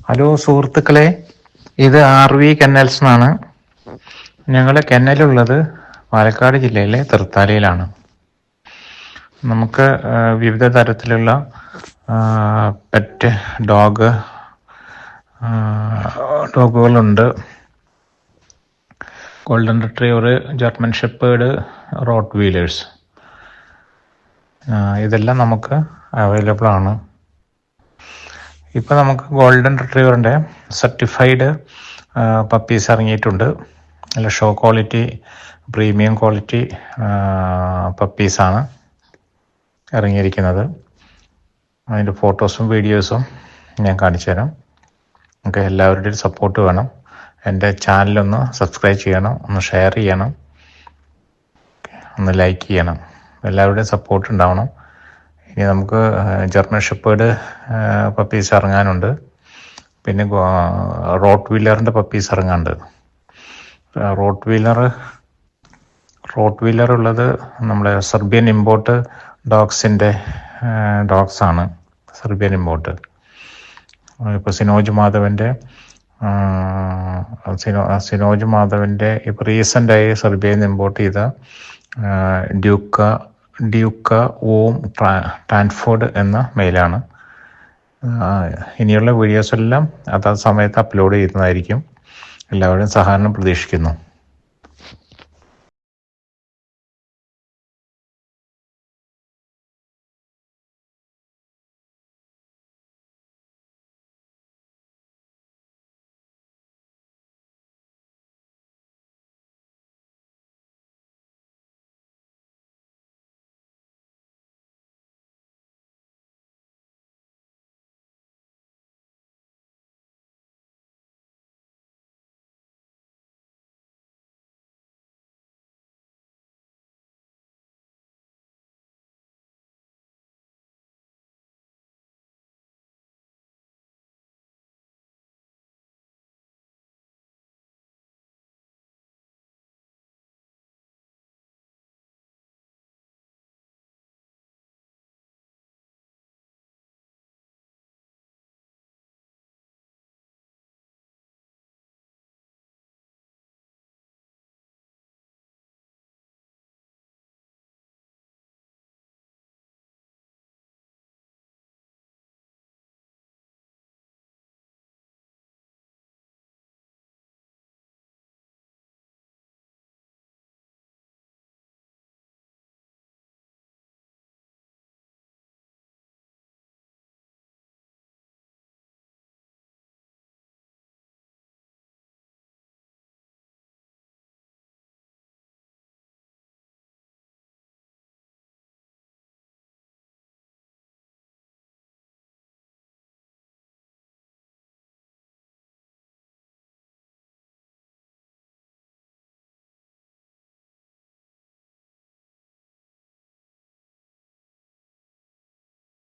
Hello സുഹൃത്തുക്കളെ, ഇത് RV കെന്നൽസ് എന്നാണ്. ഞങ്ങളുടെ കെന്നലുള്ളത് പാലക്കാട് ജില്ലയിലെ തൃത്താലയിലാണ്. നമുക്ക് വിവിധ തരത്തിലുള്ള പെറ്റ് ഡോഗുകളുണ്ട്. Golden retriever, German shepherd, rottweilers, ഇതെല്ലാം നമുക്ക് അവൈലബിൾ ആണ്. ഇപ്പോൾ നമുക്ക് ഗോൾഡൻ റിട്രീവറിൻ്റെ സർട്ടിഫൈഡ് പപ്പീസ് ഇറങ്ങിയിട്ടുണ്ട്. നല്ല ഷോ ക്വാളിറ്റി, പ്രീമിയം ക്വാളിറ്റി പപ്പീസാണ് ഇറങ്ങിയിരിക്കുന്നത്. അതിൻ്റെ ഫോട്ടോസും വീഡിയോസും ഞാൻ കാണിച്ചു തരാം. നമുക്ക് എല്ലാവരുടെയും സപ്പോർട്ട് വേണം. എൻ്റെ ചാനലൊന്ന് സബ്സ്ക്രൈബ് ചെയ്യണം, ഒന്ന് ഷെയർ ചെയ്യണം, ഒന്ന് ലൈക്ക് ചെയ്യണം. എല്ലാവരുടെയും സപ്പോർട്ട് ഉണ്ടാവണം. ഇനി നമുക്ക് ജർമ്മൻ ഷെപ്പേർഡ് പപ്പീസ് ഇറങ്ങാനുണ്ട്. പിന്നെ റോട്ട് വീലറിൻ്റെ പപ്പീസ് ഇറങ്ങാനുണ്ട്. റോട്ട് വീലർ ഉള്ളത് നമ്മുടെ സെർബിയൻ ഇമ്പോർട്ട് ഡോഗ്സാണ്. Serbian import. ഇപ്പോൾ സിനോജ് മാധവൻ്റെ ഇപ്പോൾ റീസെൻ്റായി സെർബിയയിൽ നിന്ന് ഇമ്പോർട്ട് ചെയ്ത ഡ്യൂക്ക ഓം ടാൻഫോർഡ് എന്ന മെയിലാണ്. ഇനിയുള്ള വീഡിയോസ് എല്ലാം അതാത് സമയത്ത് അപ്ലോഡ് ചെയ്യുന്നതായിരിക്കും. എല്ലാവരുടെയും സഹകരണം പ്രതീക്ഷിക്കുന്നു.